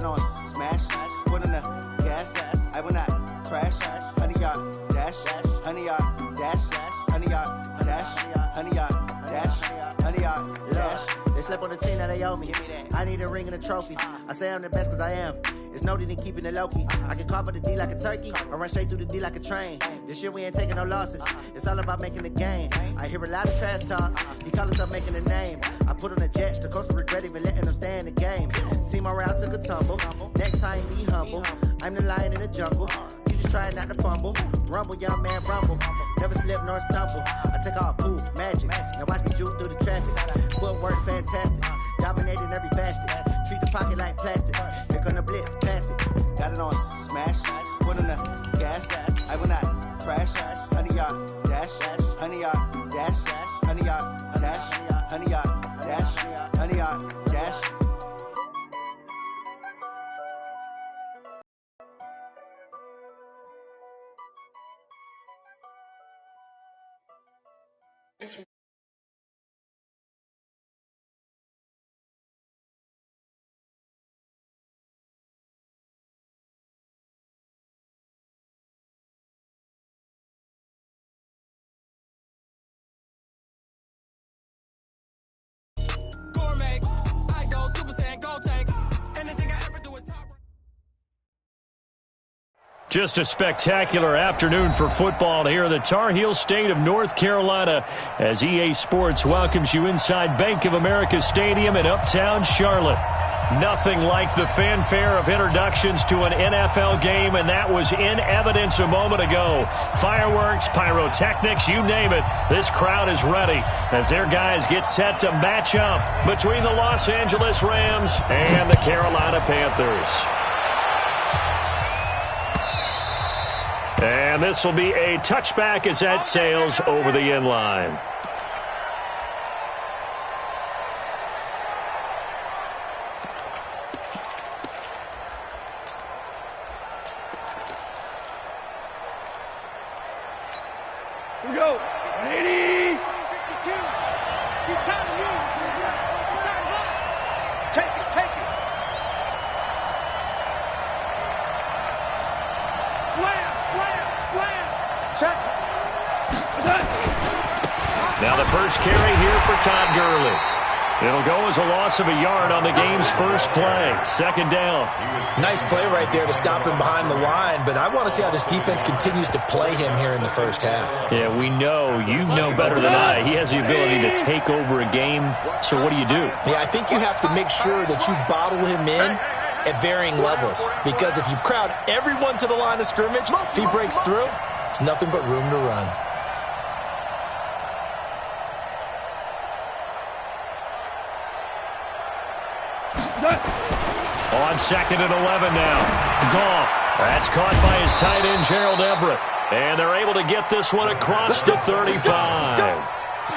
on smash, put on the gas, I will not crash, 100-yard dash, 100-yard dash, 100-yard dash, 100-yard dash, 100-yard dash. They slept on the team, now they owe me. I need a ring and a trophy. I say I'm the best cause I am. There's no need in keeping it low-key. I can carve for the D like a turkey, or run straight through the D like a train. This year we ain't taking no losses. It's all about making the game. I hear a lot of trash talk. He call us up making a name. I put on the jets, the coach will regret even letting them stay in the game. Team morale took a tumble. Next time be humble. I'm the lion in the jungle. You just trying not to fumble. Rumble, young man, rumble. Never slip nor stumble. I take all poof, magic. Now watch me juke through the traffic. Footwork fantastic. Dominating every facet. Treat the pocket like plastic. Here come the blitz, pass it. Got it on smash, put on the gas. I will not crash. 100-yard dash, 100-yard dash, 100-yard dash, 100-yard dash, 100-yard dash. Just a spectacular afternoon for football here in the Tar Heel state of North Carolina as EA Sports welcomes you inside Bank of America Stadium in uptown Charlotte. Nothing like the fanfare of introductions to an NFL game, and that was in evidence a moment ago. Fireworks, pyrotechnics, you name it. This crowd is ready as their guys get set to match up between the Los Angeles Rams and the Carolina Panthers. And this will be a touchback as that sails over the end line. Here we go. 180. 52. He's time to move. It's time to run. Take it, take it. Slam, slam, slam. Check. Now the first carry here for Todd Gurley. It'll go as a loss of a yard on the game's first play. Second down. Nice play right there to stop him behind the line, but I want to see how this defense continues to play him here in the first half. Yeah, we know. You know better than I. He has the ability to take over a game, so what do you do? Yeah, I think you have to make sure that you bottle him in at varying levels, because if you crowd everyone to the line of scrimmage, if he breaks through, it's nothing but room to run. On second and 11 now. Goff. That's caught by his tight end, Gerald Everett. And they're able to get this one across the 35.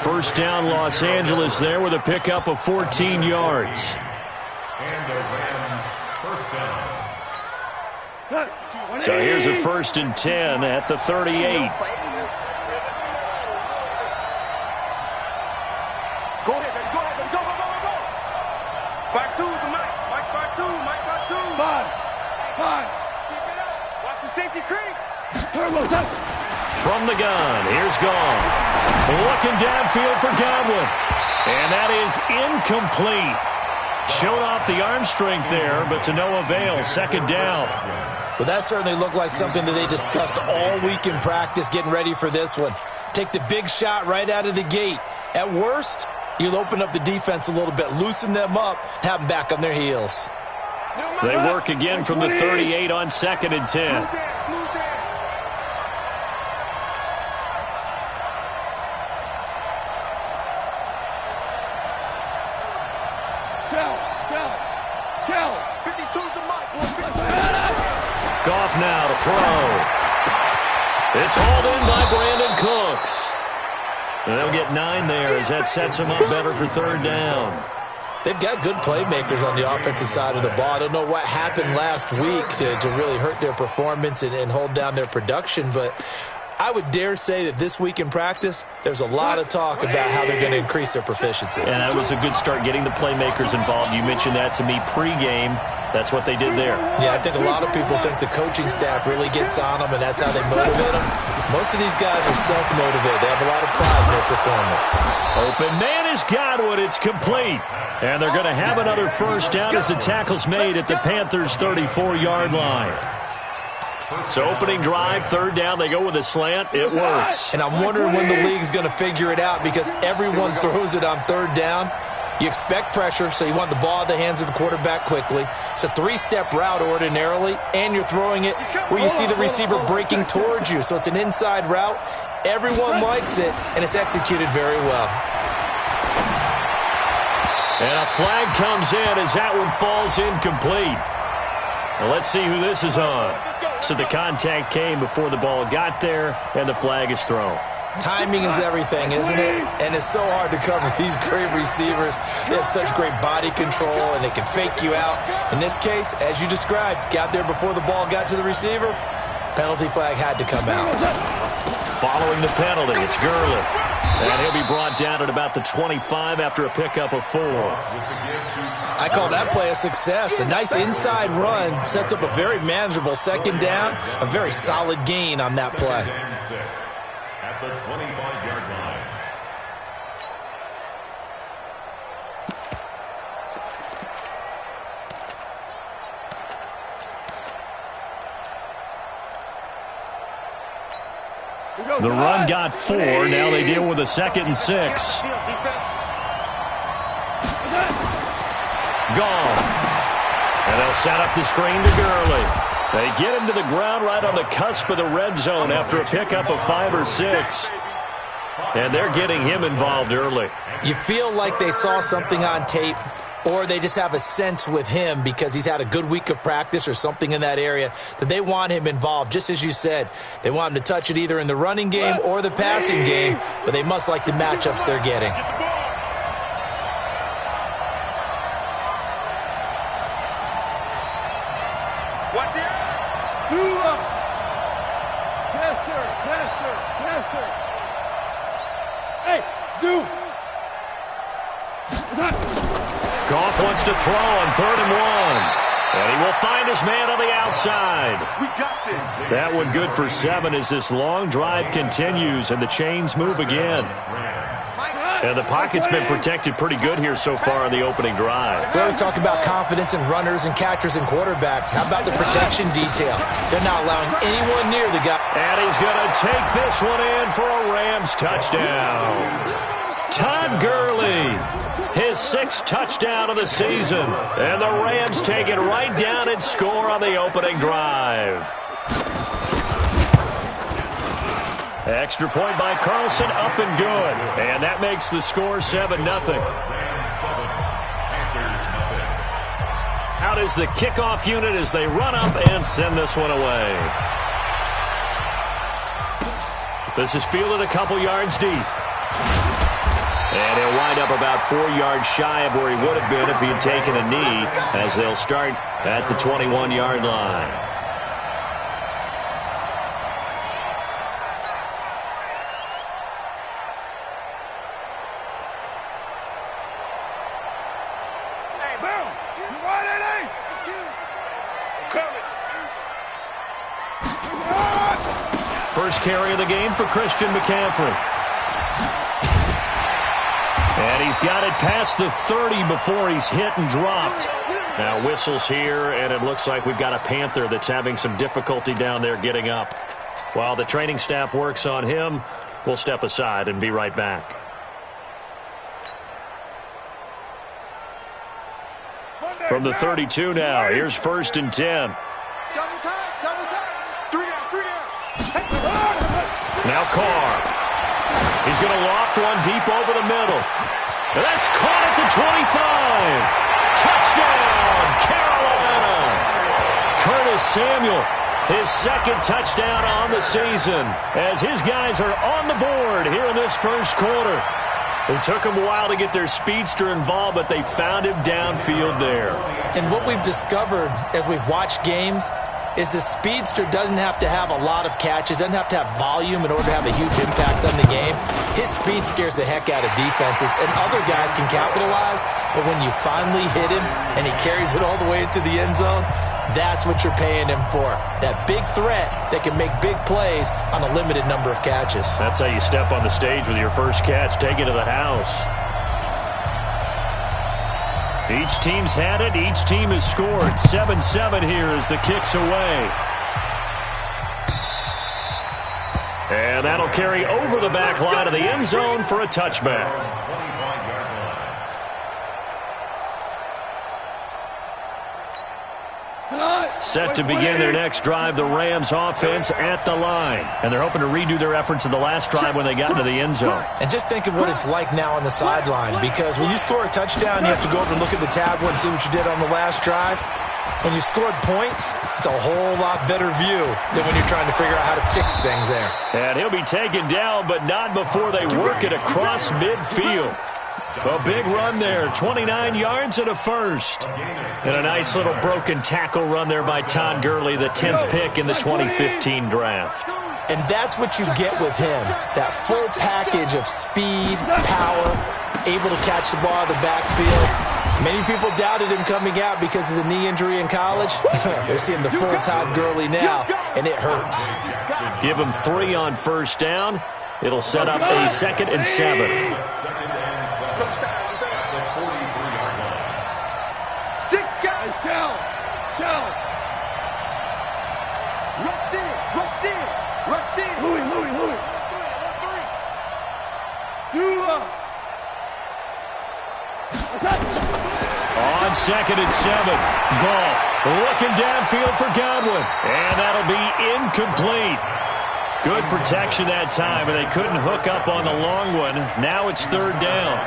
First down, Los Angeles there with a pickup of 14 yards. And the Rams first down. So here's a 1st and 10 at the 38. Go ahead, baby. Go ahead, baby. Go, go, go, go, go. Back two is the Mike. Mike back two. Mike back two. Five. Keep it up. Watch the safety creep. From the gun, here's Goff. Looking downfield for Godwin. And that is incomplete. Showed off the arm strength there, but to no avail. Second down. Well, that certainly looked like something that they discussed all week in practice getting ready for this one. Take the big shot right out of the gate. At worst, you'll open up the defense a little bit, loosen them up, have them back on their heels. They work again from the 38 on 2nd and 10. Goff now to throw. It's hauled in by Brandon Cooks. And they'll get 9 there as that sets them up better for 3rd down. They've got good playmakers on the offensive side of the ball. I don't know what happened last week to really hurt their performance and hold down their production, but I would dare say that this week in practice, there's a lot of talk about how they're going to increase their proficiency. And that was a good start getting the playmakers involved. You mentioned that to me pregame. That's what they did there. Yeah, I think a lot of people think the coaching staff really gets on them, and that's how they motivate them. Most of these guys are self-motivated. They have a lot of pride in their performance. Open man has got one. It's complete. And they're going to have another first down as the tackle's made at the Panthers' 34-yard line. So opening drive, third down, they go with a slant. It works. And I'm wondering when the league's going to figure it out, because everyone throws it on third down. You expect pressure, so you want the ball in the hands of the quarterback quickly. It's a three-step route ordinarily, and you're throwing it where you see the receiver breaking towards you. So it's an inside route. Everyone likes it, and it's executed very well. And a flag comes in as that one falls incomplete. Well, let's see who this is on. So the contact came before the ball got there, and the flag is thrown. Timing is everything, isn't it? And it's so hard to cover these great receivers. They have such great body control, and they can fake you out. In this case, as you described, got there before the ball got to the receiver. Penalty flag had to come out. Following the penalty, it's Gurley. And he'll be brought down at about the 25 after a pickup of 4. I call that play a success. A nice inside run sets up a very manageable second down. A very solid gain on that play. At the 25-yard line. The run got 4. Now they deal with a 2nd and 6. Gone. And they'll set up the screen to Gurley. They get him to the ground right on the cusp of the red zone after a pickup of 5 or 6. And they're getting him involved early. You feel like they saw something on tape, or they just have a sense with him because he's had a good week of practice or something in that area that they want him involved. Just as you said, they want him to touch it either in the running game or the passing game, but they must like the matchups they're getting. Goff wants to throw on 3rd and 1. And he will find his man on the outside. We got this. That one good for 7 as this long drive continues and the chains move again. And the pocket's been protected pretty good here so far in the opening drive. We always talk about confidence in runners and catchers and quarterbacks. How about the protection detail? They're not allowing anyone near the guy. And he's going to take this one in for a Rams touchdown. Todd Gurley, his 6th touchdown of the season. And the Rams take it right down and score on the opening drive. Extra point by Carlson, up and good. And that makes the score 7-0. Out is the kickoff unit as they run up and send this one away. This is fielded a couple yards deep. And he'll wind up about 4 yards shy of where he would have been if he had taken a knee, as they'll start at the 21-yard line. First carry of the game for Christian McCaffrey. And he's got it past the 30 before he's hit and dropped. Now whistles here, and it looks like we've got a Panther that's having some difficulty down there getting up. While the training staff works on him, we'll step aside and be right back. From the 32 now, here's 1st and 10. Now Carr. He's going to loft one deep over the middle. And that's caught at the 25. Touchdown, Carolina. Curtis Samuel, his 2nd touchdown on the season, as his guys are on the board here in this first quarter. It took them a while to get their speedster involved, but they found him downfield there. And what we've discovered as we've watched games is the speedster doesn't have to have a lot of catches, doesn't have to have volume in order to have a huge impact on the game. His speed scares the heck out of defenses, and other guys can capitalize, but when you finally hit him and he carries it all the way into the end zone, that's what you're paying him for. That big threat that can make big plays on a limited number of catches. That's how you step on the stage with your first catch. Take it to the house. Each team's had it. Each team has scored. 7-7 here as the kick's away. And that'll carry over the back line of the end zone for a touchback. Set to begin their next drive, the Rams offense at the line. And they're hoping to redo their efforts in the last drive when they got into the end zone. And just think of what it's like now on the sideline, because when you score a touchdown, you have to go over and look at the tablet and see what you did on the last drive. When you scored points, it's a whole lot better view than when you're trying to figure out how to fix things there. And he'll be taken down, but not before they work it across midfield. A big run there, 29 yards and a first. And a nice little broken tackle run there by Todd Gurley, the 10th pick in the 2015 draft. And that's what you get with him, that full package of speed, power, able to catch the ball out of the backfield. Many people doubted him coming out because of the knee injury in college. They're seeing the full Todd Gurley now, and it hurts. Give him 3 on first down. It'll set up a 2nd and 7. On 2nd and 7, Goff looking downfield for Godwin, and that'll be incomplete. Good protection that time, and they couldn't hook up on the long one. Now it's 3rd down.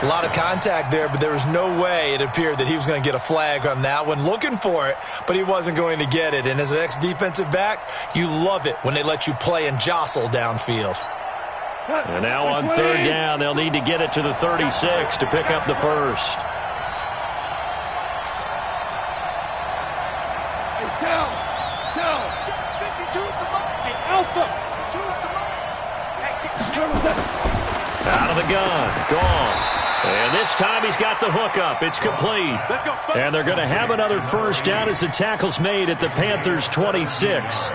A lot of contact there, but there was no way it appeared that he was going to get a flag on that one. Looking for it, but he wasn't going to get it. And as an ex-defensive back, you love it when they let you play and jostle downfield. And now on 3rd down, they'll need to get it to the 36 to pick up the first. Out of the gun, gone. And this time he's got the hookup. It's complete. And they're going to have another first down as the tackle's made at the Panthers' 26.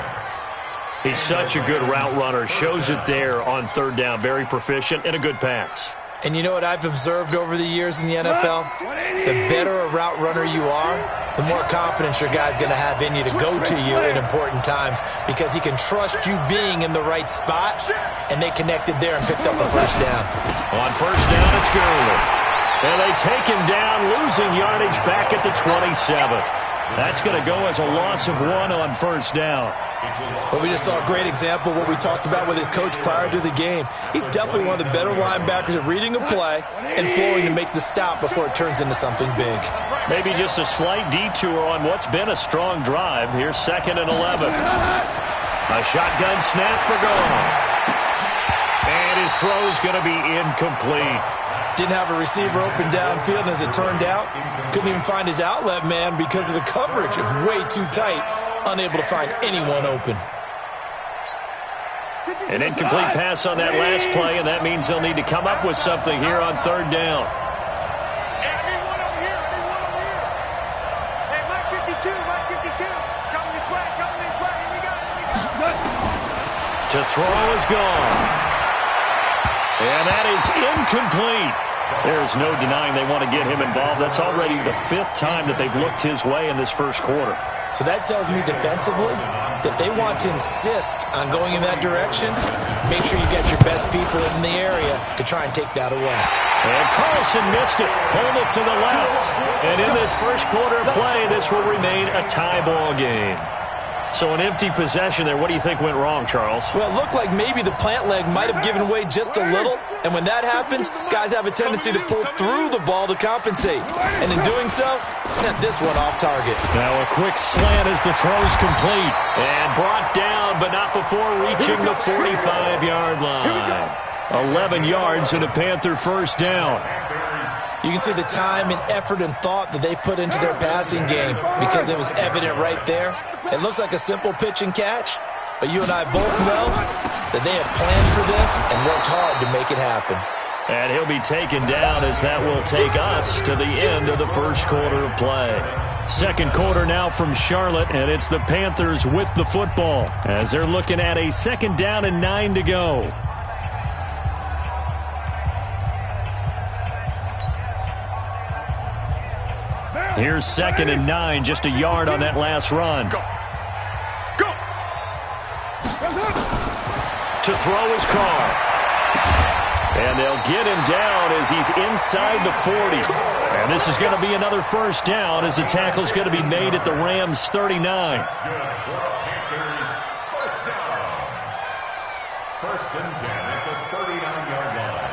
He's such a good route runner. Shows it there on 3rd down. Very proficient and a good pass. And you know what I've observed over the years in the NFL? The better a route runner you are, the more confidence your guy's going to have in you to go to you in important times, because he can trust you being in the right spot, and they connected there and picked up a first down. On first down, it's Gurley. And they take him down, losing yardage back at the 27. That's going to go as a loss of 1 on first down. But we just saw a great example of what we talked about with his coach prior to the game. He's definitely one of the better linebackers at reading a play and flowing to make the stop before it turns into something big. Maybe just a slight detour on what's been a strong drive. Here's 2nd and 11. A shotgun snap for Goff. And his throw's going to be incomplete. Didn't have a receiver open downfield, and as it turned out, couldn't even find his outlet man because of the coverage. It was way too tight, unable to find anyone open. An incomplete pass on that last play, and that means they'll need to come up with something here on 3rd down. To throw is gone. And that is incomplete. There's no denying they want to get him involved. That's already the 5th time that they've looked his way in this first quarter. So that tells me defensively that they want to insist on going in that direction. Make sure you get your best people in the area to try and take that away. And Carlson missed it. Pulled it to the left. And in this first quarter of play, this will remain a tie ball game. So an empty possession there. What do you think went wrong, Charles? Well, it looked like maybe the plant leg might have given way just a little. And when that happens, guys have a tendency to pull through the ball to compensate. And in doing so, sent this one off target. Now a quick slant as the throw's complete. And brought down, but not before reaching the 45-yard line. 11 yards and a Panther first down. You can see the time and effort and thought that they put into their passing game because it was evident right there. It looks like a simple pitch and catch, but you and I both know that they have planned for this and worked hard to make it happen. And he'll be taken down as that will take us to the end of the first quarter of play. Second quarter now from Charlotte, and it's the Panthers with the football as they're looking at a 2nd down and 9 to go. Here's 2nd and 9, just a yard on that last run. Go. To throw his car. And they'll get him down as he's inside the 40. And this is going to be another first down as the tackle's going to be made at the Rams' 39. First and 10 at the 39-yard line.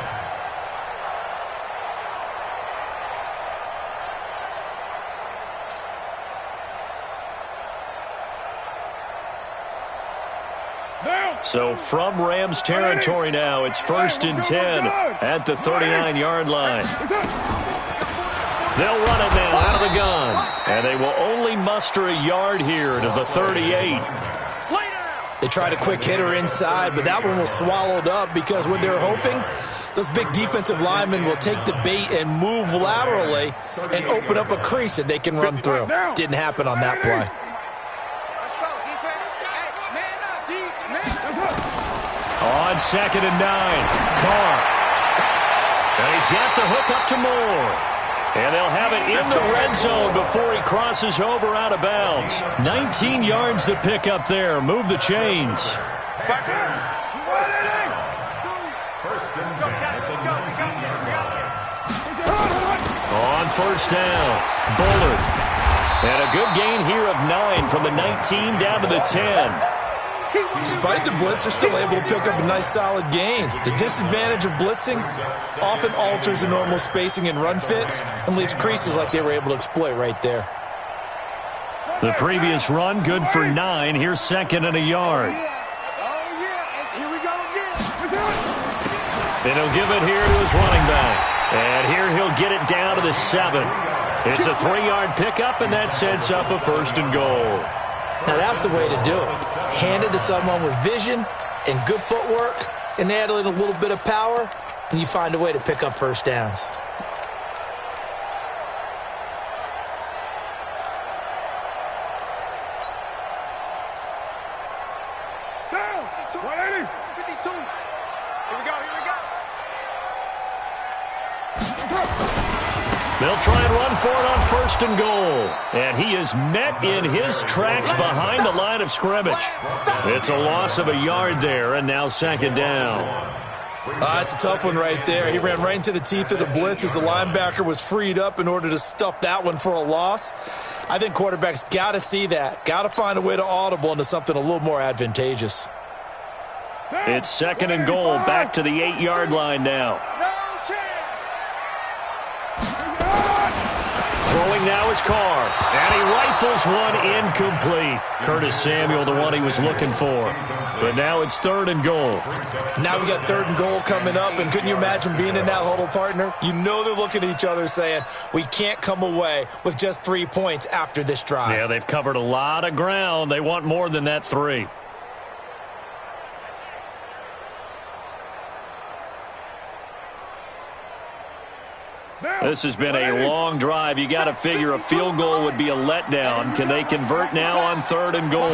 So from Rams territory now, it's 1st and 10 at the 39-yard line. They'll run it now out of the gun. And they will only muster a yard here to the 38. They tried a quick hitter inside, but that one was swallowed up because what they're hoping, those big defensive linemen will take the bait and move laterally and open up a crease that they can run through. Didn't happen on that play. On 2nd and 9, Carr. And he's got the hook up to Moore. And they'll have it in the red zone before he crosses over out of bounds. 19 yards to pick up there. Move the chains. First and 10 at the 19-yard line. On 1st down, Bullard. And a good gain here of 9 from the 19 down to the 10. Despite the blitz, they're still able to pick up a nice solid gain. The disadvantage of blitzing often alters the normal spacing and run fits and leaves creases like they were able to exploit right there. The previous run good for 9. Here's 2nd and a yard. Here we go again. And he'll give it here to his running back. And here he'll get it down to the 7. It's a 3-yard pickup, and that sets up a 1st and goal. Now that's the way to do it. Hand it to someone with vision and good footwork and add in a little bit of power, and you find a way to pick up first downs. Down. 180. 52. Here we go. They'll try and run for it on 1st and goal. And he is met in his tracks behind the line of scrimmage. It's a loss of a yard there, and now 2nd down. It's a tough one right there. He ran right into the teeth of the blitz as the linebacker was freed up in order to stuff that one for a loss. I think quarterbacks got to see that. Got to find a way to audible into something a little more advantageous. It's 2nd and goal, back to the 8-yard line now. Throwing now is Carr, and he rifles one incomplete. Curtis Samuel, the one he was looking for. But now it's 3rd and goal. Now we got 3rd and goal coming up, and couldn't you imagine being in that huddle, partner? You know they're looking at each other saying, we can't come away with just 3 points after this drive. Yeah, they've covered a lot of ground. They want more than that 3. This has been a long drive. You got to figure a field goal would be a letdown. Can they convert now on 3rd and goal?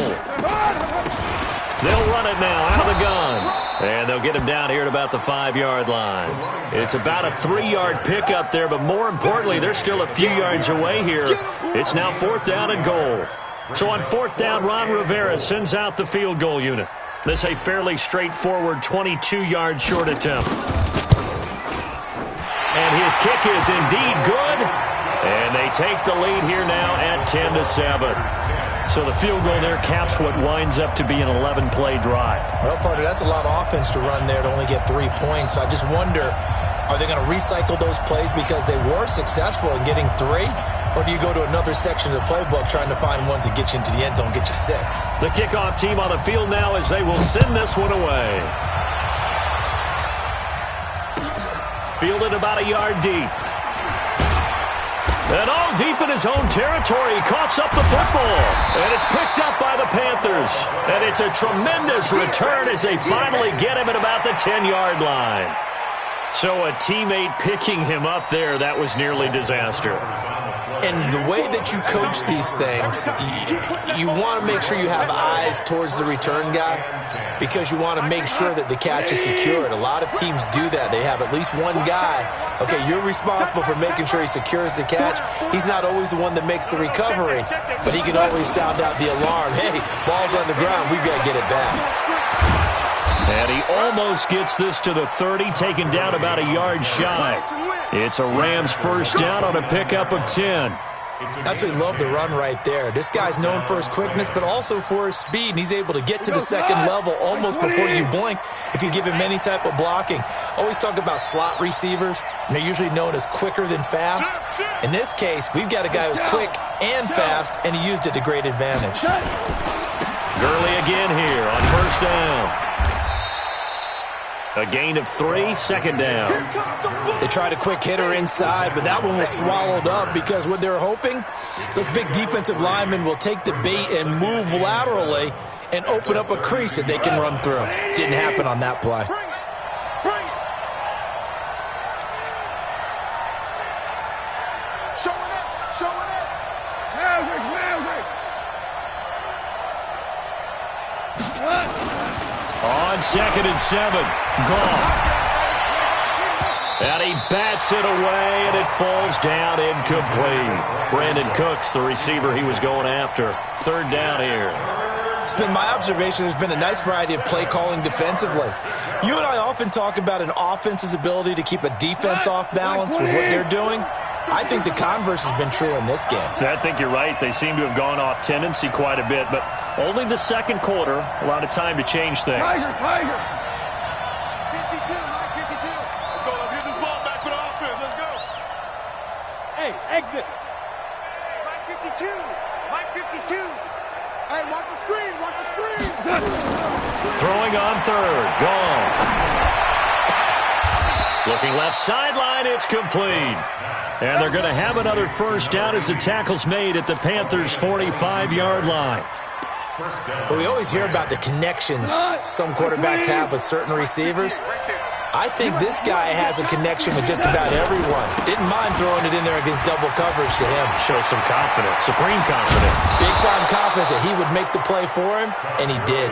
They'll run it now out of the gun. And they'll get him down here at about the 5-yard line. It's about a 3-yard pickup there, but more importantly, they're still a few yards away here. It's now 4th down and goal. So on 4th down, Ron Rivera sends out the field goal unit. This a fairly straightforward 22-yard short attempt. And his kick is indeed good. And they take the lead here now at 10-7. So the field goal there caps what winds up to be an 11-play drive. Well, partner, that's a lot of offense to run there to only get 3 points. So I just wonder, are they going to recycle those plays because they were successful in getting 3? Or do you go to another section of the playbook trying to find ones that get you into the end zone, get you 6? The kickoff team on the field now as they will send this one away. Fielded about a yard deep. And all deep in his own territory, he coughs up the football. And it's picked up by the Panthers. And it's a tremendous return as they finally get him at about the 10-yard line. So a teammate picking him up there, that was nearly disaster. And the way that you coach these things, you want to make sure you have eyes towards the return guy because you want to make sure that the catch is secured. A lot of teams do that. They have at least one guy. Okay, you're responsible for making sure he secures the catch. He's not always the one that makes the recovery, but he can always sound out the alarm. Hey, ball's on the ground. We've got to get it back. And he almost gets this to the 30, taken down about a yard shy. It's a Rams first down on a pickup of 10. Absolutely love the run right there. This guy's known for his quickness, but also for his speed, and he's able to get to the second level almost before you blink if you give him any type of blocking. Always talk about slot receivers, and they're usually known as quicker than fast. In this case, we've got a guy who's quick and fast, and he used it to great advantage. Gurley again here on first down. A gain of 3, second down. They tried a quick hitter inside, but that one was swallowed up because what they're hoping, those big defensive linemen will take the bait and move laterally and open up a crease that they can run through. Didn't happen on that play. On 2nd and 7, Goff. And he bats it away, and it falls down incomplete. Brandon Cooks, the receiver he was going after. Third down here. It's been my observation there's been a nice variety of play calling defensively. You and I often talk about an offense's ability to keep a defense off balance with what they're doing. I think the converse has been true in this game. I think you're right. They seem to have gone off tendency quite a bit, but only the second quarter, a lot of time to change things. Tiger. 52, Mike 52. Let's go. Let's get this ball back for the offense. Let's go. Hey, exit. Mike 52. Mike 52. Hey, watch the screen. Watch the screen. Throwing on third. Gone. Looking left sideline. It's complete. And they're going to have another first down as the tackle's made at the Panthers' 45-yard line. But we always hear about the connections some quarterbacks have with certain receivers. I think this guy has a connection with just about everyone. Didn't mind throwing it in there against double coverage to him. Shows some confidence, supreme confidence. Big-time confidence that he would make the play for him, and he did.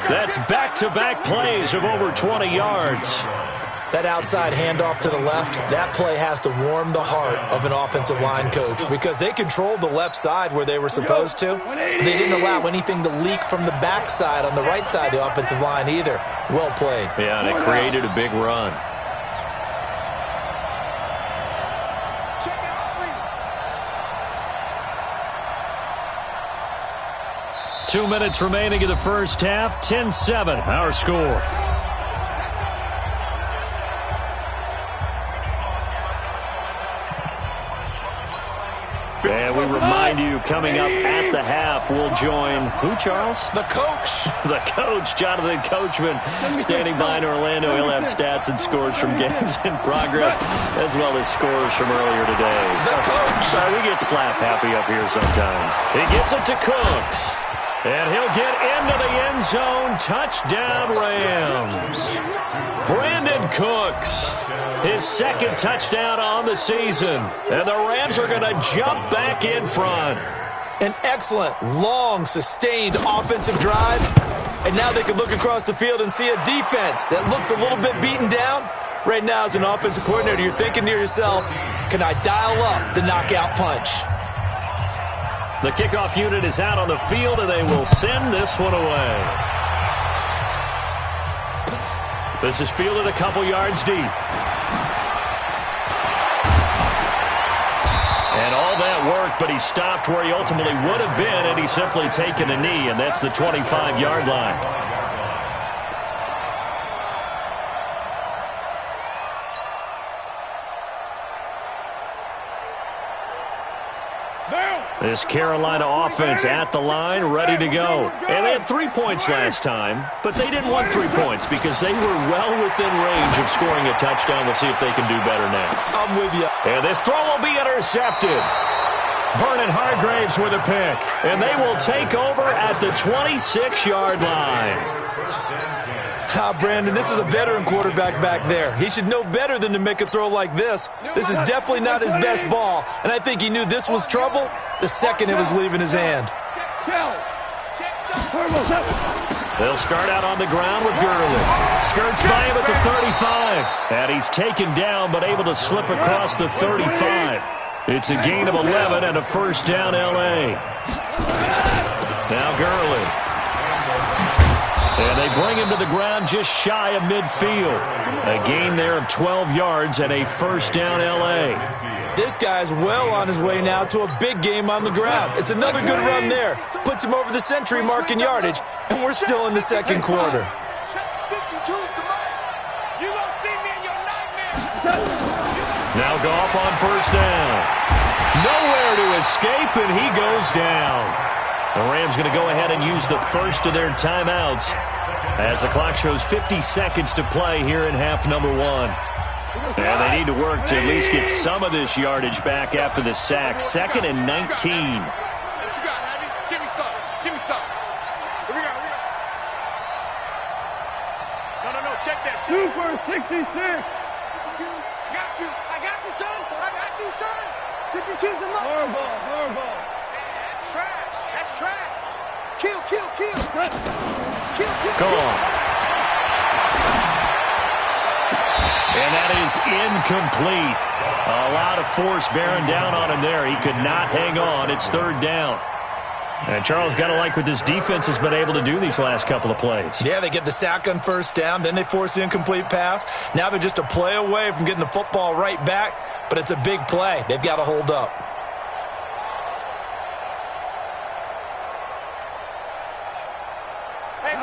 That's back-to-back plays of over 20 yards. That outside handoff to the left, that play has to warm the heart of an offensive line coach because they controlled the left side where they were supposed to. They didn't allow anything to leak from the backside on the right side of the offensive line either. Well played. Yeah, and it created a big run. Two minutes remaining in the first half. 10-7, our score. And we remind you, coming up at the half, we'll join who, Charles? The coach. The coach, Jonathan Coachman, standing by in Orlando. He'll have stats and scores from games in progress, as well as scores from earlier today. The coach. We get slap happy up here sometimes. He gets it to Cooks. And he'll get into the end zone. Touchdown, Rams. Brandon Cooks, his second touchdown on the season. And the Rams are going to jump back in front. An excellent, long, sustained offensive drive. And now they can look across the field and see a defense that looks a little bit beaten down. Right now, as an offensive coordinator, you're thinking to yourself, can I dial up the knockout punch? The kickoff unit is out on the field, and they will send this one away. This is fielded a couple yards deep. And all that worked, but he stopped where he ultimately would have been, and he's simply taken a knee, and that's the 25-yard line. This Carolina offense at the line, ready to go. And they had 3 points last time, but they didn't want 3 points because they were well within range of scoring a touchdown. We'll see if they can do better now. I'm with you. And this throw will be intercepted. Vernon Hargraves with a pick. And they will take over at the 26-yard line. Brandon, this is a veteran quarterback back there. He should know better than to make a throw like this. This is definitely not his best ball, and I think he knew this was trouble the second it was leaving his hand. They'll start out on the ground with Gurley. Skirts by him at the 35. And he's taken down but able to slip across the 35. It's a gain of 11 and a first down L.A. Now Gurley. And they bring him to the ground just shy of midfield. A gain there of 12 yards and a first down L.A. This guy's well on his way now to a big game on the ground. It's another good run there. Puts him over the century mark in yardage, and we're still in the second quarter. Now Goff on first down. Nowhere to escape, and he goes down. The Rams going to go ahead and use the first of their timeouts as the clock shows 50 seconds to play here in half number 1. And they need to work to at least get some of this yardage back after the sack. 2nd and 19. What you got, Abby? Give me some. Give me some. Here we go. No. Check that. Two for 66. Got you. I got you, son. I got you, son. 52's the mark. Horrible. That's trash. That's trash. Kill. Gone. And that is incomplete. A lot of force bearing down on him there. He could not hang on. It's third down. And Charles, got to like what this defense has been able to do these last couple of plays. Yeah, they get the sack on first down, then they force the incomplete pass. Now they're just a play away from getting the football right back, but it's a big play. They've got to hold up.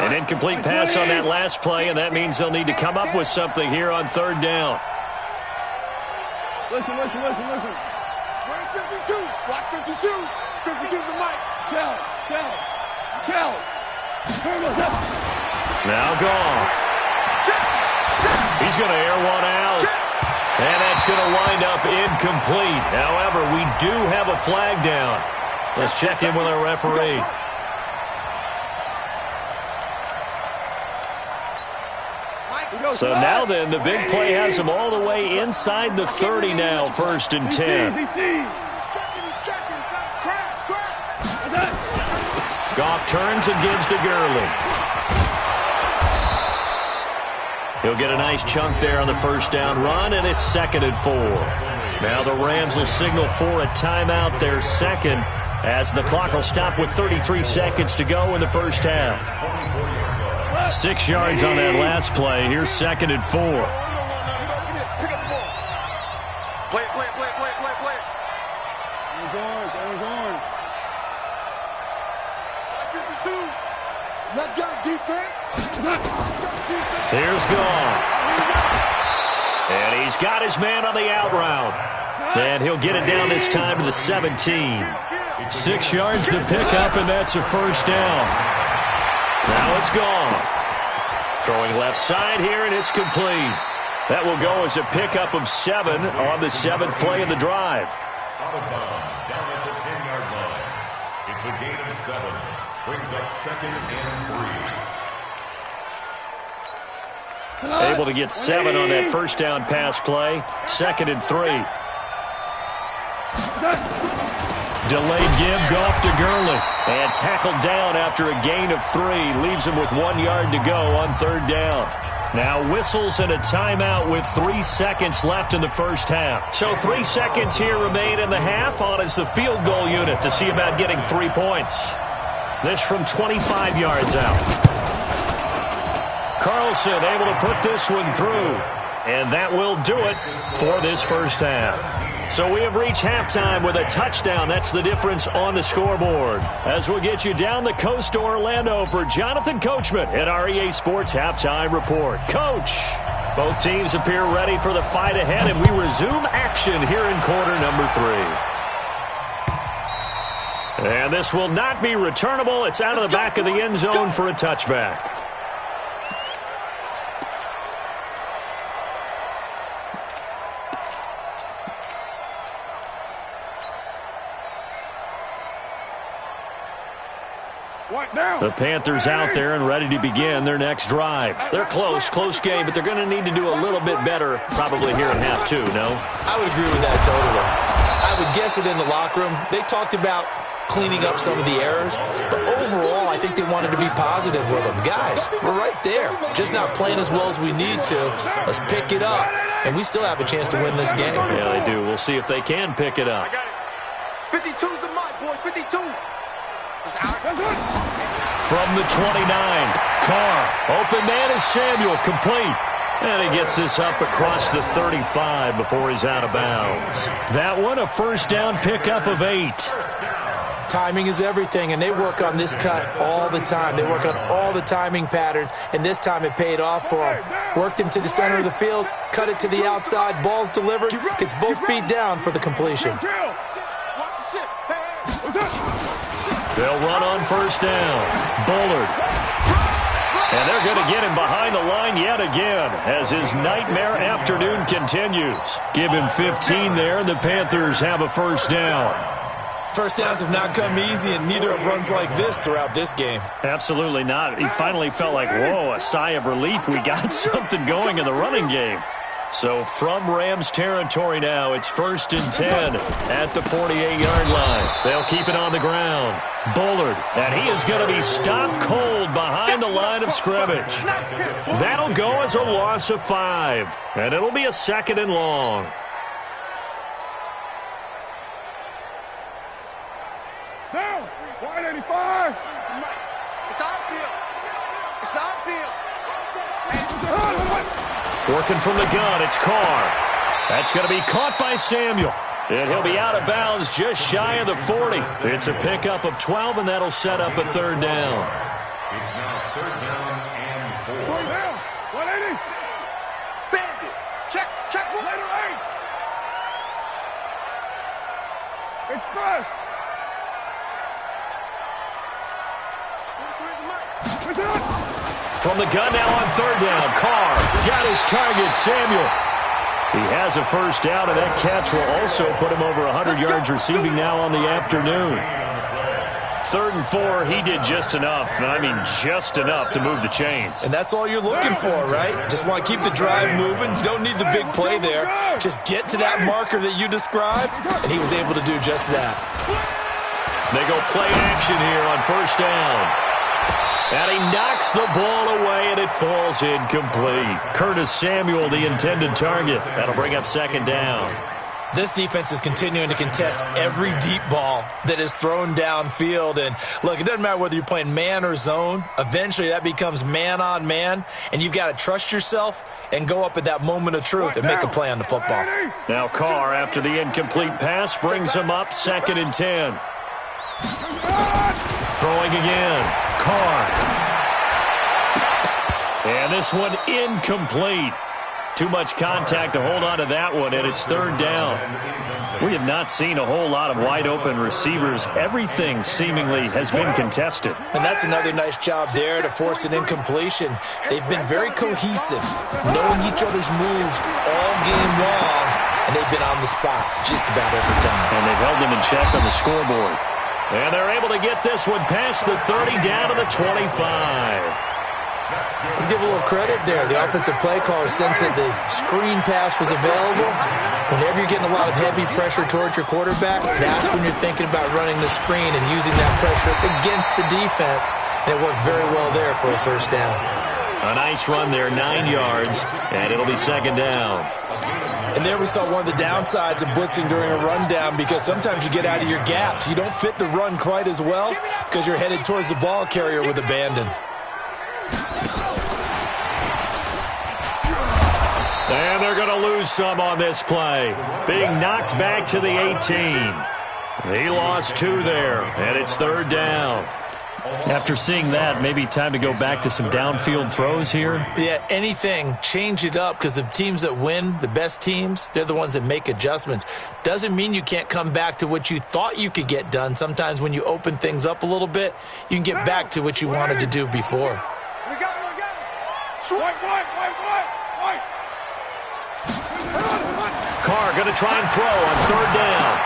An incomplete pass on that last play, and that means they'll need to come up with something here on third down. Listen. Where's 52? Watch 52. 52's the mic. Cal. Now Goff. He's going to air one out. And that's going to wind up incomplete. However, we do have a flag down. Let's check in with our referee. So now then, the big play has him all the way inside the 30 now, 1st and 10. He's checking. Crash. Goff turns and gives to Gurley. He'll get a nice chunk there on the first down run, and it's 2nd and 4. Now the Rams will signal for a timeout, their second, as the clock will stop with 33 seconds to go in the first half. 6 yards on that last play. Here's 2nd and 4. Play it. Orange. 52. Let's go, defense. Here's Goff. And he's got his man on the out route. And he'll get it down this time to the 17. 6 yards to pick up, and that's a first down. Now it's Goff. Throwing left side here, and it's complete. That will go as a pickup of 7 on the 7th play of the drive. Out of bounds, down at the 10-yard line. It's a gain of 7. Brings up 2nd and 3. Able to get 7 on that first down pass play. 2nd and 3. Delayed give, Goff to Gurley. And tackled down after a gain of 3. Leaves him with 1 yard to go on third down. Now whistles and a timeout with 3 seconds left in the first half. So 3 seconds here remain in the half on as the field goal unit to see about getting 3 points. This from 25 yards out. Carlson able to put this one through. And that will do it for this first half. So we have reached halftime with a touchdown. That's the difference on the scoreboard. As we'll get you down the coast to Orlando for Jonathan Coachman at our EA Sports Halftime Report. Coach, both teams appear ready for the fight ahead, and we resume action here in quarter number 3. And this will not be returnable. It's out of the back of the end zone for a touchback. The Panthers out there and ready to begin their next drive. They're close game, but they're going to need to do a little bit better probably here in half two, no? I would agree with that totally. I would guess it in the locker room. They talked about cleaning up some of the errors, but overall I think they wanted to be positive with them. Guys, we're right there. Just not playing as well as we need to. Let's pick it up, and we still have a chance to win this game. Yeah, they do. We'll see if they can pick it up. 52's the mark, boys. 52. From the 29, Carr, open man is Samuel, complete. And he gets this up across the 35 before he's out of bounds. That one, a first down pickup of 8. Timing is everything, and they work on this cut all the time. They work on all the timing patterns, and this time it paid off for them. Worked him to the center of the field, cut it to the outside, ball's delivered, gets both feet down for the completion. They'll run on first down. Bullard. And they're going to get him behind the line yet again as his nightmare afternoon continues. Give him 15 there, and the Panthers have a first down. First downs have not come easy, and neither have runs like this throughout this game. Absolutely not. He finally felt like, whoa, a sigh of relief. We got something going in the running game. So from Rams territory now, it's 1st and 10 at the 48-yard line. They'll keep it on the ground. Bullard, and he is going to be stopped cold behind the line of scrimmage. That'll go as a loss of 5, and it'll be a 2nd and long. Down, 185. It's our field. It's our field. Working from the gun, it's Carr. That's going to be caught by Samuel. And he'll be out of bounds just shy of the 40. It's a pickup of 12, and that'll set up a 3rd down. It's now 3rd down and 4. 4 down, 180. Bandit, check, letter 8. Express. From the gun now on 3rd down, Carr got his target, Samuel. He has a first down, and that catch will also put him over 100 yards receiving now on the afternoon. 3rd and 4, he did just enough. I mean, just enough to move the chains. And that's all you're looking for, right? Just want to keep the drive moving. You don't need the big play there. Just get to that marker that you described, and he was able to do just that. They go play action here on first down. And he knocks the ball away, and it falls incomplete. Curtis Samuel, the intended target. That'll bring up 2nd down. This defense is continuing to contest every deep ball that is thrown downfield. And, look, it doesn't matter whether you're playing man or zone. Eventually, that becomes man-on-man, and you've got to trust yourself and go up at that moment of truth and make a play on the football. Now Carr, after the incomplete pass, brings him up 2nd and 10. Throwing again. Carr. And this one incomplete. Too much contact to hold on to that one, and it's 3rd down. We have not seen a whole lot of wide-open receivers. Everything seemingly has been contested. And that's another nice job there to force an incompletion. They've been very cohesive, knowing each other's moves all game long, and they've been on the spot just about every time. And they've held them in check on the scoreboard. And they're able to get this one past the 30 down to the 25. Let's give a little credit there. The offensive play caller sensed that the screen pass was available. Whenever you're getting a lot of heavy pressure towards your quarterback, that's when you're thinking about running the screen and using that pressure against the defense. And it worked very well there for a first down. A nice run there, 9 yards, and it'll be 2nd down. And there we saw one of the downsides of blitzing during a rundown, because sometimes you get out of your gaps. You don't fit the run quite as well because you're headed towards the ball carrier with abandon. And they're going to lose some on this play. Being knocked back to the 18. He lost 2 there, and it's 3rd down. After seeing that, maybe time to go back to some downfield throws here. Yeah, anything, change it up, because the teams that win, the best teams, they're the ones that make adjustments. Doesn't mean you can't come back to what you thought you could get done. Sometimes when you open things up a little bit, you can get back to what you wanted to do before. We got it. White. Carr going to try and throw on third down.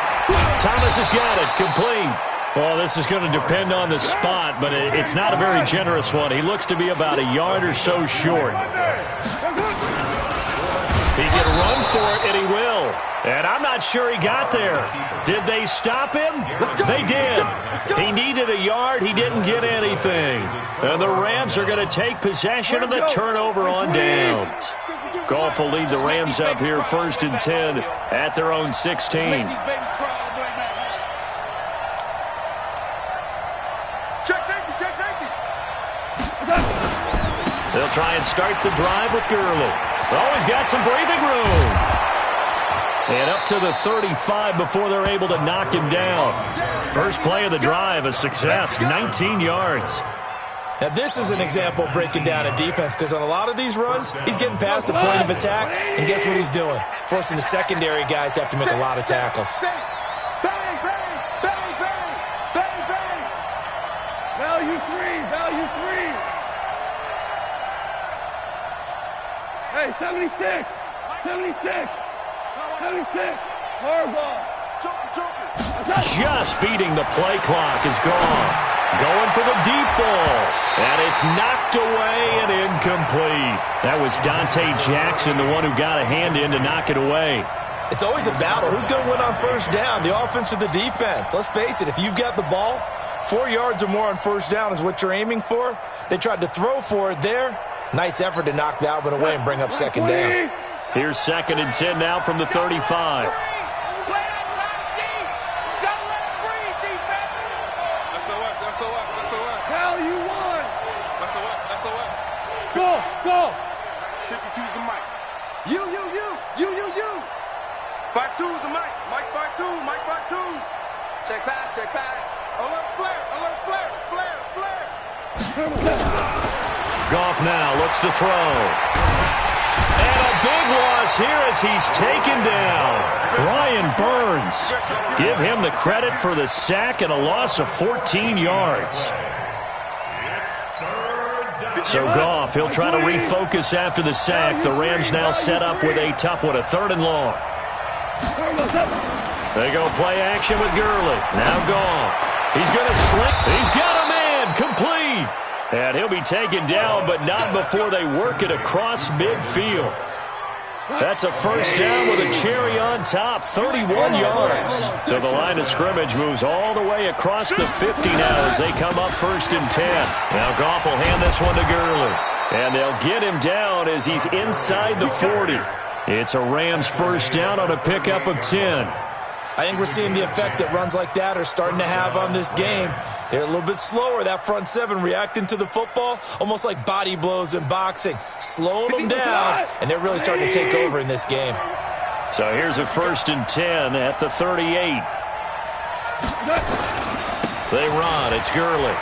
Thomas has got it, complete. Well, this is going to depend on the spot, but it's not a very generous one. He looks to be about a yard or so short. He can run for it, and he will. And I'm not sure he got there. Did they stop him? They did. He needed a yard. He didn't get anything. And the Rams are going to take possession of the turnover on downs. Goff will lead the Rams up here 1st and 10 at their own 16. They'll try and start the drive with Gurley. Oh, he's got some breathing room. And up to the 35 before they're able to knock him down. First play of the drive, a success, 19 yards. Now, this is an example of breaking down a defense, because on a lot of these runs, he's getting past the point of attack, and guess what he's doing? Forcing the secondary guys to have to make a lot of tackles. Bang. Value three. Hey, 76. Hardball. Just beating the play clock is gone. Going for the deep ball. And it's knocked away and incomplete. That was Dante Jackson, the one who got a hand in to knock it away. It's always a battle. Who's going to win on first down, the offense or the defense? Let's face it, if you've got the ball, 4 yards or more on first down is what you're aiming for. They tried to throw for it there. Nice effort to knock that one away and bring up second down. Here's 2nd and 10 now from the 35. Hell, you won. Go. 52's the mic. You. 5-2's the mic. Mike 5-2. Check back. Alert flare. Goff now looks to throw. And a big loss here as he's taken down. Brian Burns. Give him the credit for the sack and a loss of 14 yards. So Goff, he'll try to refocus after the sack. The Rams now set up with a tough one, a 3rd and long. They go play action with Gurley. Now Goff. He's going to slip. He's got a man. Complete. And he'll be taken down, but not before they work it across midfield. That's a first down with a cherry on top, 31 yards. So the line of scrimmage moves all the way across the 50 now as they come up 1st and 10. Now Goff will hand this one to Gurley. And they'll get him down as he's inside the 40. It's a Rams first down on a pickup of 10. I think we're seeing the effect that runs like that are starting to have on this game. They're a little bit slower, that front seven, reacting to the football, almost like body blows in boxing, slowing them down, and they're really starting to take over in this game. So here's a 1st and 10 at the 38. They run. It's Gurley.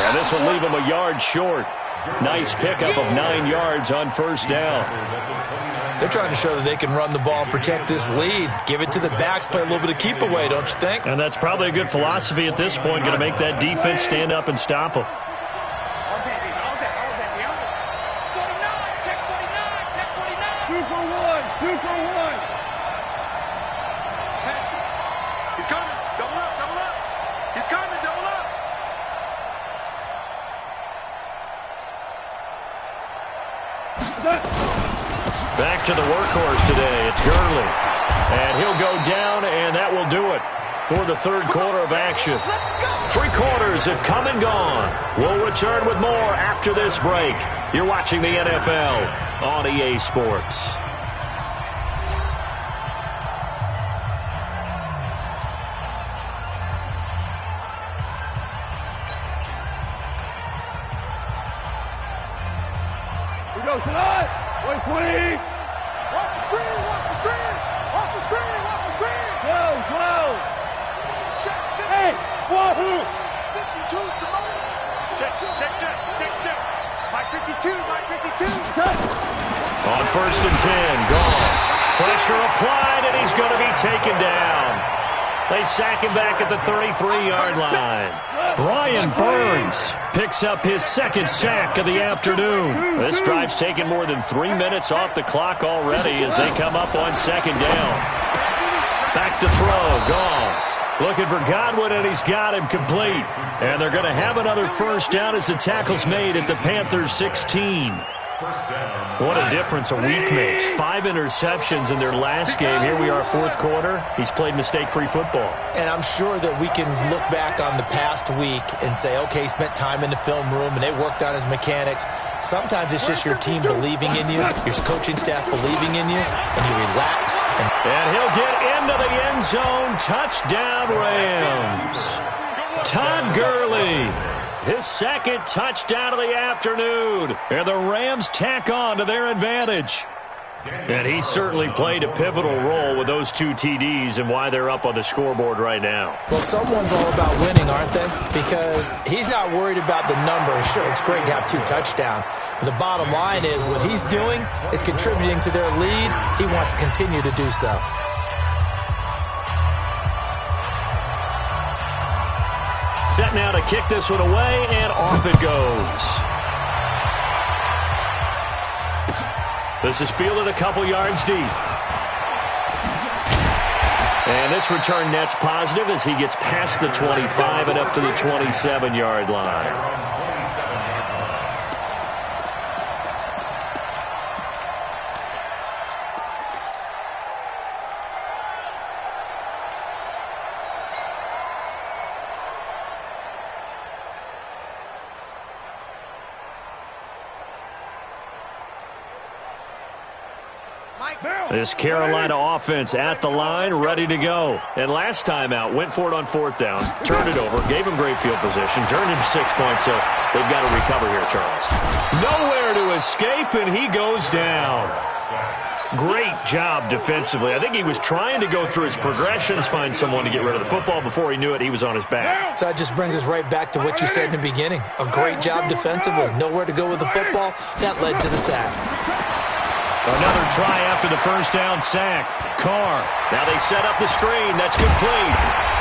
And this will leave him a yard short. Nice pickup of 9 yards on first down. They're trying to show that they can run the ball and protect this lead. Give it to the backs, play a little bit of keep away, don't you think? And that's probably a good philosophy at this point, going to make that defense stand up and stop them. Two for one. He's coming. Double up. He's coming. Double up. Back to the workhorse today. It's Gurley. And he'll go down, and that will do it for the 3rd quarter of action. 3 quarters have come and gone. We'll return with more after this break. You're watching the NFL on EA Sports. We go tonight. 20. Off the screen. Go. Hey, Wahoo. Check. My 52. On 1st and 10, Goff. Pressure applied, and he's going to be taken down. They sack him back at the 33-yard line. Brian Burns picks up his second sack of the afternoon. This drive's taken more than 3 minutes off the clock already as they come up on 2nd down. Back to throw, Goff. Looking for Godwin, and he's got him complete. And they're going to have another first down as the tackle's made at the Panthers' 16. What a difference a week makes. 5 interceptions in their last game. Here we are, 4th quarter. He's played mistake-free football. And I'm sure that we can look back on the past week and say, okay, he spent time in the film room and they worked on his mechanics. Sometimes it's just your team believing in you, your coaching staff believing in you, and you relax. And he'll get into the end zone. Touchdown, Rams. Todd Gurley. His second touchdown of the afternoon. And the Rams tack on to their advantage. And he certainly played a pivotal role with those 2 TDs and why they're up on the scoreboard right now. Well, someone's all about winning, aren't they? Because he's not worried about the number. Sure, it's great to have 2 touchdowns. But the bottom line is what he's doing is contributing to their lead. He wants to continue to do so. Set now to kick this one away, and off it goes. This is fielded a couple yards deep. And this return net's positive as he gets past the 25 and up to the 27-yard line. This Carolina offense at the line, ready to go. And last time out, went for it on 4th down, turned it over, gave him great field position, turned into 6 points, so they've got to recover here, Charles. Nowhere to escape, and he goes down. Great job defensively. I think he was trying to go through his progressions, find someone to get rid of the football. Before he knew it, he was on his back. So that just brings us right back to what you said in the beginning. A great job defensively. Nowhere to go with the football. That led to the sack. Another try after the first down sack. Carr. Now they set up the screen. That's complete.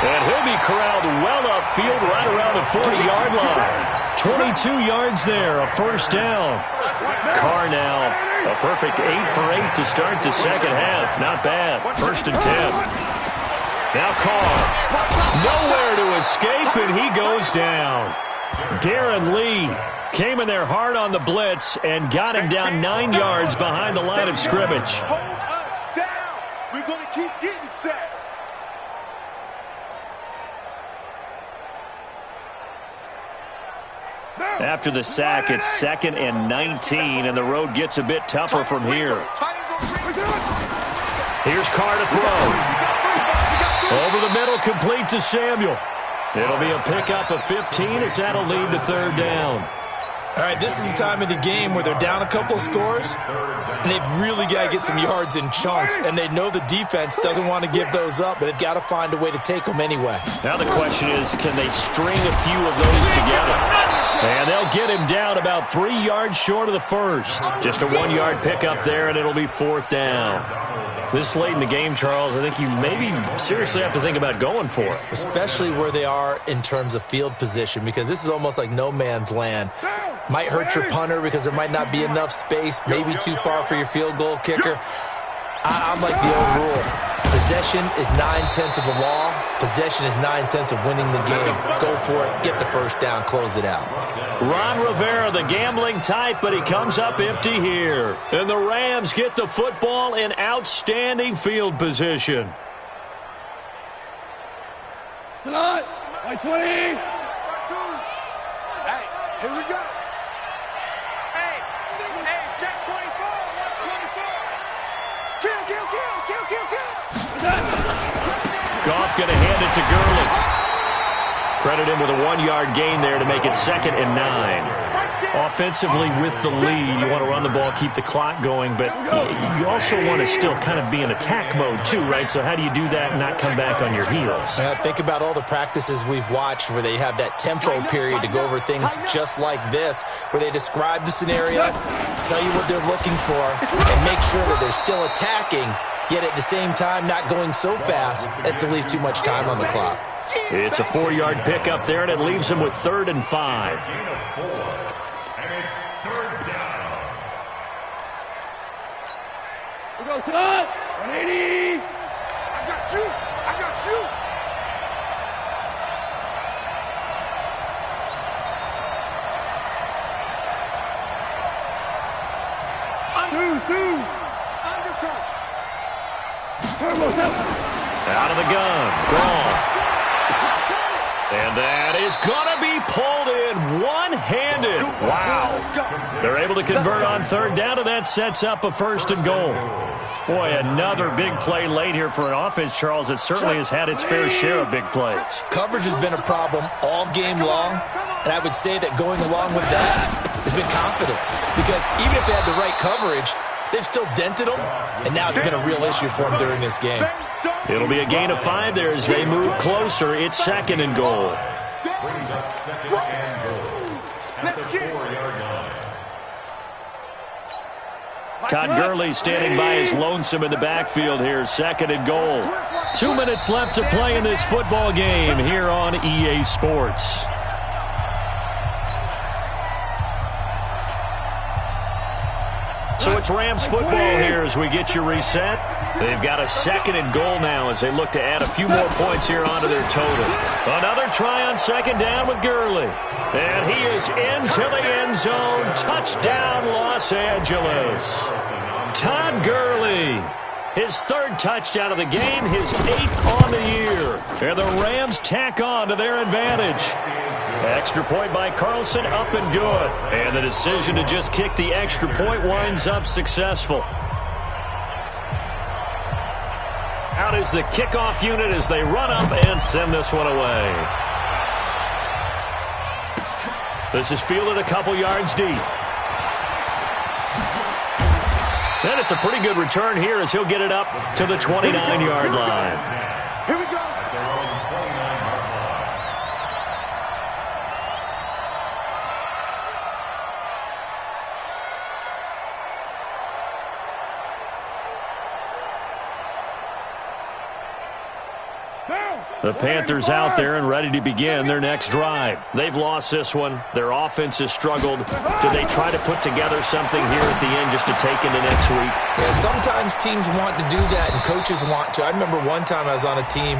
And he'll be corralled well upfield right around the 40-yard line. 22 yards there, a first down. Carr now a perfect 8 for 8 to start the second half. Not bad. 1st and 10. Now Carr. Nowhere to escape, and he goes down. Darren Lee came in there hard on the blitz and got him down 9 yards behind the line of scrimmage. Hold us down. We're going to keep getting sacks. After the sack, it's 2nd and 19, and the road gets a bit tougher from here. Here's Carr to throw. Over the middle, complete to Samuel. It'll be a pickup of 15 as that'll lead to 3rd down. All right, this is the time of the game where they're down a couple of scores, and they've really got to get some yards in chunks, and they know the defense doesn't want to give those up, but they've got to find a way to take them anyway. Now the question is, can they string a few of those together? And they'll get him down about 3 yards short of the first. Just a 1-yard pickup there, and it'll be 4th down. This late in the game, Charles, I think you maybe seriously have to think about going for it. Especially where they are in terms of field position, because this is almost like no man's land. Might hurt your punter because there might not be enough space, maybe too far for your field goal kicker. I'm like the old rule. Possession is 9/10 of the law. Possession is 9/10 of winning the game. Go for it. Get the first down. Close it out. Ron Rivera, the gambling type, but he comes up empty here. And the Rams get the football in outstanding field position. Tonight, by 20. Hey, here we go. Hey, check 24. 124. Kill. Goff going to hand it to Gurley. Credit him with a 1-yard gain there to make it 2nd and 9. Offensively with the lead, you want to run the ball, keep the clock going, but you also want to still kind of be in attack mode too, right? So how do you do that and not come back on your heels? Think about all the practices we've watched where they have that tempo period to go over things just like this, where they describe the scenario, tell you what they're looking for, and make sure that they're still attacking, yet at the same time not going so fast as to leave too much time on the clock. It's a 4-yard pickup there, and it leaves them with 3rd and 5. Go to 180. I got you. I got you. Two. Undercut. Out of the gun. Gone. And that is going to be pulled in one-handed. Wow. They're able to convert on 3rd down, and that sets up a 1st and goal. Boy, another big play late here for an offense, Charles, that certainly has had its fair share of big plays. Coverage has been a problem all game long, and I would say that going along with that has been confidence. Because even if they had the right coverage, they've still dented them, and now it's been a real issue for them during this game. It'll be a gain of 5 there as they move closer. It's 2nd and goal. Brings up 2nd and goal at the 4-yard line. Todd Gurley standing by his lonesome in the backfield here. 2nd and goal. 2 minutes left to play in this football game here on EA Sports. So it's Rams football here as we get you reset. They've got a 2nd and goal now as they look to add a few more points here onto their total. Another try on 2nd down with Gurley. And he is into the end zone. Touchdown, Los Angeles. Todd Gurley. His 3rd touchdown of the game, his 8th on the year. And the Rams tack on to their advantage. Extra point by Carlson, up and good. And the decision to just kick the extra point winds up successful. Out is the kickoff unit as they run up and send this one away. This is fielded a couple yards deep. And it's a pretty good return here as he'll get it up to the 29-yard line. Here we go. The Panthers out there and ready to begin their next drive. They've lost this one. Their offense has struggled. Do they try to put together something here at the end just to take into next week? Yeah, sometimes teams want to do that and coaches want to. I remember one time I was on a team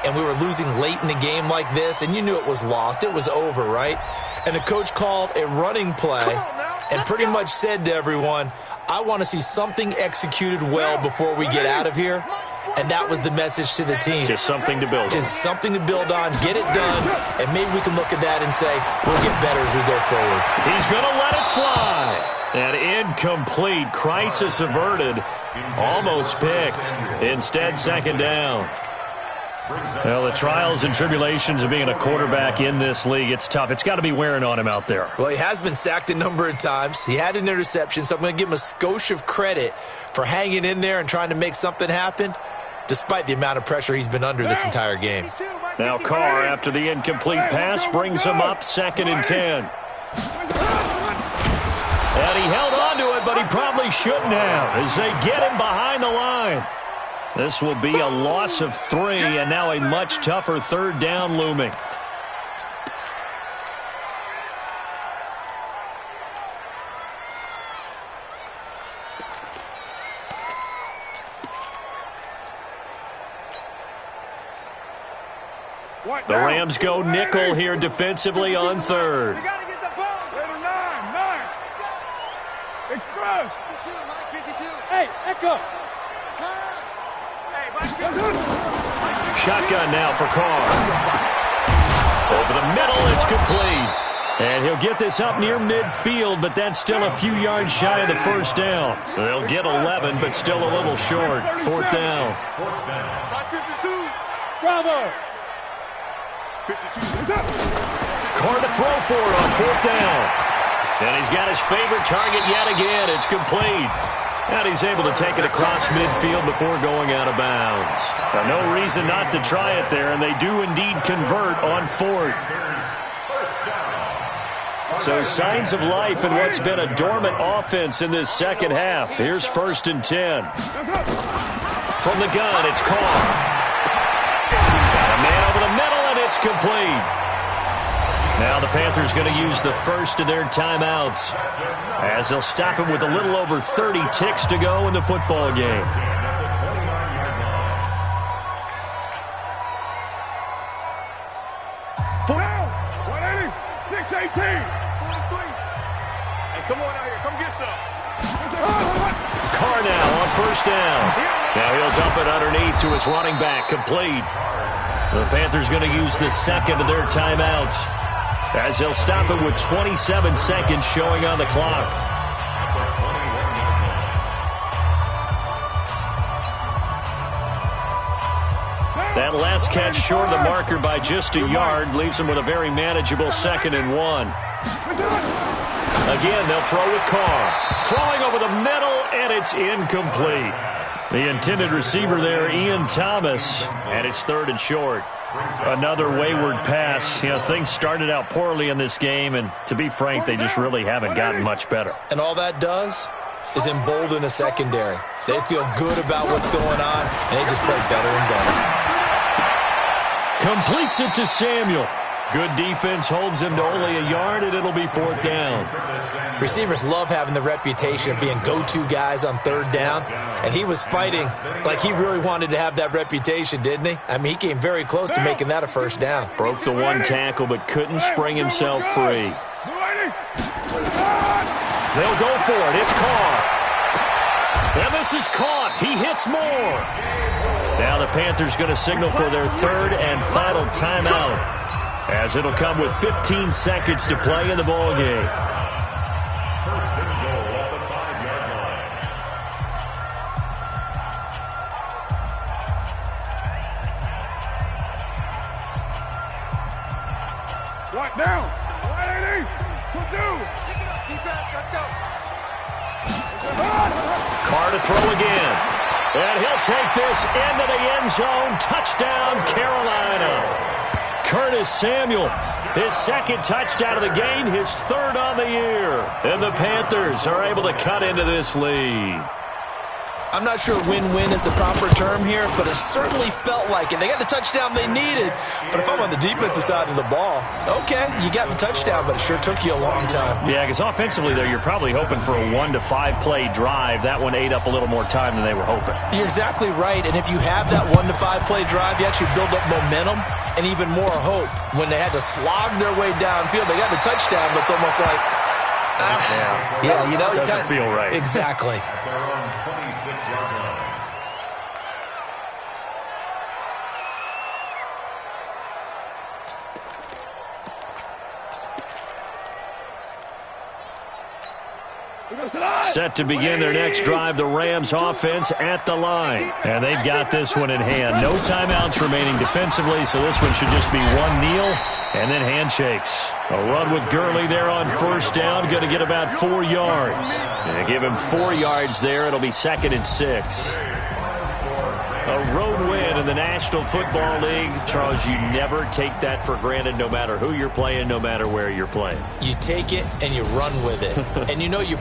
and we were losing late in the game like this, and you knew it was lost. It was over, right? And the coach called a running play and pretty much said to everyone, I want to see something executed well before we get out of here. And that was the message to the team. Just something to build on. Just something to build on, get it done, and maybe we can look at that and say, we'll get better as we go forward. He's going to let it fly. And incomplete. Crisis averted. Almost picked. Instead, 2nd down. Well, the trials and tribulations of being a quarterback in this league, it's tough. It's got to be wearing on him out there. Well, he has been sacked a number of times. He had an interception, so I'm going to give him a skosh of credit for hanging in there and trying to make something happen, despite the amount of pressure he's been under this entire game. Now Carr, after the incomplete pass, brings him up 2nd and 10. And he held on to it, but he probably shouldn't have as they get him behind the line. This will be a loss of 3, and now a much tougher 3rd down looming. The Rams go nickel here defensively on 3rd. You gotta get the ball. Later, 9. Express. 52. Hey, Echo. Shotgun now for Carr. Over the middle, it's complete. And he'll get this up near midfield, but that's still a few yards shy of the 1st down. They'll get 11, but still a little short. 4th down. 52. Bravo. 52. Carr to throw for it on 4th down. And he's got his favorite target yet again. It's complete. And he's able to take it across midfield before going out of bounds. No reason not to try it there, and they do indeed convert on fourth. So signs of life in what's been a dormant offense in this second half. Here's 1st and 10. From the gun, it's Carr. Got a man over the middle, and it's complete. Now the Panthers going to use the first of their timeouts as they'll stop him with a little over 30 ticks to go in the football game. Down, 180, 618. Hey, come on out here, come get some. Carr now on 1st down. Now he'll dump it underneath to his running back, complete. The Panthers going to use the second of their timeouts as they'll stop it with 27 seconds showing on the clock. That last catch short of the marker by just a yard leaves them with a very manageable 2nd and 1. Again, they'll throw with Carr. Throwing over the middle, and it's incomplete. The intended receiver there, Ian Thomas, and it's 3rd and short. Another wayward pass. You know, things started out poorly in this game, and to be frank, they just really haven't gotten much better. And all that does is embolden a secondary. They feel good about what's going on, and they just play better and better. Completes it to Samuel. Good defense holds him to only a yard, and it'll be 4th down. Receivers love having the reputation of being go-to guys on 3rd down, and he was fighting like he really wanted to have that reputation, didn't he? I mean, he came very close to making that a 1st down. Broke the one tackle, but couldn't spring himself free. They'll go for it. It's Carr. And this is caught. He hits more. Now the Panthers going to signal for their 3rd and final timeout, as it'll come with 15 seconds to play in the ball game. First and goal at the 5-yard line. Right down, 180, Purdue. Defense, let's go. Carr to throw again. And he'll take this into the end zone. Touchdown, Carolina. Curtis Samuel, his 2nd touchdown of the game, his 3rd on the year. And the Panthers are able to cut into this lead. I'm not sure win-win is the proper term here, but it certainly felt like it. They got the touchdown they needed, but if I'm on the defensive side of the ball, okay, you got the touchdown, but it sure took you a long time. Yeah, because offensively, though, you're probably hoping for a 1 to 5 play drive. That one ate up a little more time than they were hoping. You're exactly right, and if you have that 1 to 5 play drive, you actually build up momentum and even more hope. When they had to slog their way downfield, they got the touchdown, but it's almost like, yeah, you know, it doesn't feel right. Exactly. At their own 26-yard line. Set to begin their next drive, the Rams offense at the line. And they've got this one in hand. No timeouts remaining defensively, so this one should just be one kneel and then handshakes. A run with Gurley there on 1st down, going to get about 4 yards. And give him 4 yards there, it'll be 2nd and 6. A road win in the National Football League. Charles, you never take that for granted, no matter who you're playing, no matter where you're playing. You take it and you run with it. And you know you